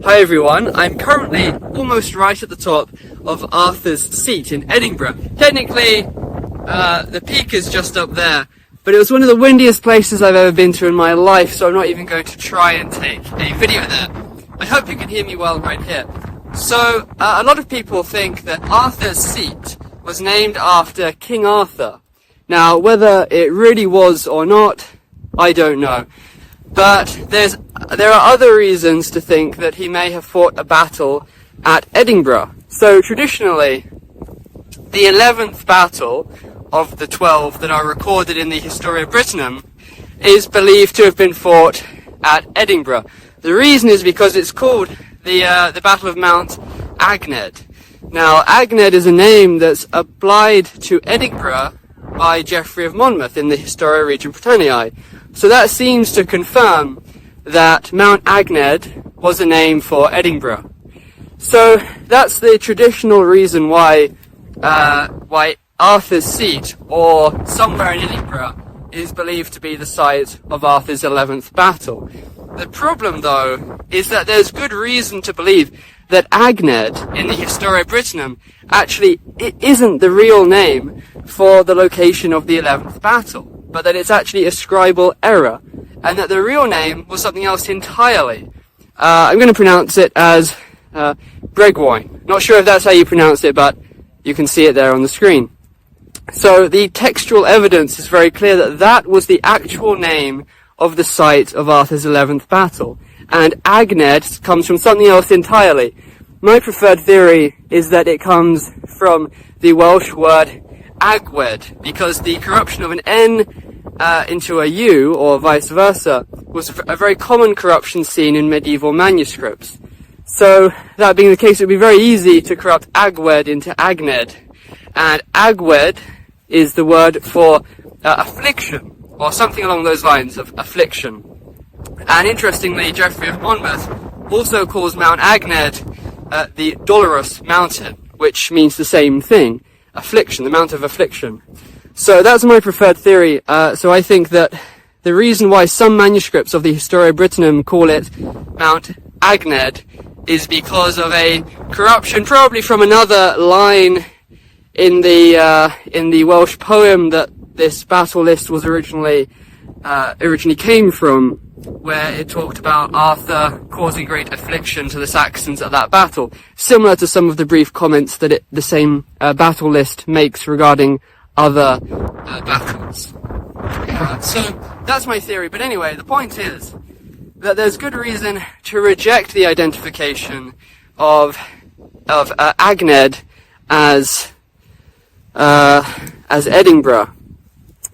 Hi everyone, I'm currently almost right at the top of Arthur's Seat in Edinburgh. Technically, the peak is just up there, but it was one of the windiest places I've ever been to in my life, so I'm not even going to try and take a video there. I hope you can hear me well right here. So, a lot of people think that Arthur's Seat was named after King Arthur. Now, whether it really was or not, I don't know. But there are other reasons to think that he may have fought a battle at Edinburgh. So traditionally, the 11th battle of the 12 that are recorded in the Historia Brittonum is believed to have been fought at Edinburgh. The reason is because it's called the Battle of Mount Agned. Now, Agned is a name that's applied to Edinburgh by Geoffrey of Monmouth in the Historia Regum Britanniae. So that seems to confirm that Mount Agned was a name for Edinburgh. So that's the traditional reason why Arthur's Seat, or somewhere in Edinburgh, is believed to be the site of Arthur's 11th battle. The problem, though, is that there's good reason to believe that Agned in the Historia Brittonum actually it isn't the real name for the location of the 11th battle, but that it's actually a scribal error, and that the real name was something else entirely. I'm going to pronounce it as Bregwine. Not sure if that's how you pronounce it, but you can see it there on the screen. So the textual evidence is very clear that that was the actual name of the site of Arthur's 11th battle, and Agned comes from something else entirely. My preferred theory is that it comes from the Welsh word agwed, because the corruption of an N into a U, or vice versa, was a very common corruption seen in medieval manuscripts. So, that being the case, it would be very easy to corrupt agwed into agned. And agwed is the word for affliction, or something along those lines of affliction. And interestingly, Geoffrey of Monmouth also calls Mount Agned the Dolorous Mountain, which means the same thing. Affliction, the Mount of Affliction. So that's my preferred theory. So I think that the reason why some manuscripts of the Historia Brittonum call it Mount Agned is because of a corruption, probably from another line in the Welsh poem that this battle list was originally came from, where it talked about Arthur causing great affliction to the Saxons at that battle, similar to some of the brief comments that the same battle list makes regarding other battles. So that's my theory. But anyway, the point is that there's good reason to reject the identification of Agned as Edinburgh,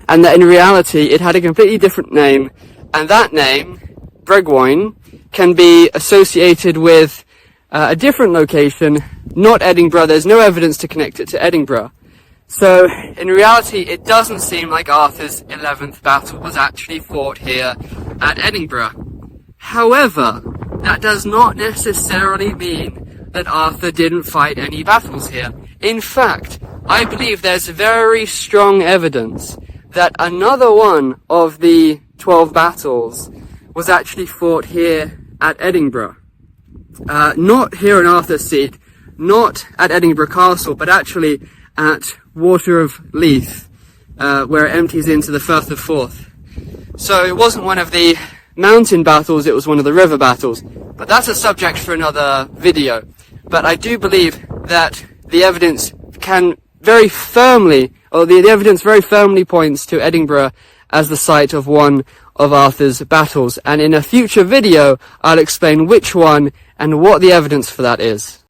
and that in reality it had a completely different name, and that name, Bregwine, can be associated with a different location, not Edinburgh. There's no evidence to connect it to Edinburgh. So, in reality, it doesn't seem like Arthur's 11th battle was actually fought here at Edinburgh. However, that does not necessarily mean that Arthur didn't fight any battles here. In fact, I believe there's very strong evidence that another one of the 12 battles was actually fought here at Edinburgh. Not here in Arthur's Seat, not at Edinburgh Castle, but actually at Water of Leith, where it empties into the Firth of Forth. So it wasn't one of the mountain battles, it was one of the river battles. But that's a subject for another video. But I do believe that the evidence can very firmly, or the evidence very firmly points to Edinburgh as the site of one of Arthur's battles. And in a future video, I'll explain which one and what the evidence for that is.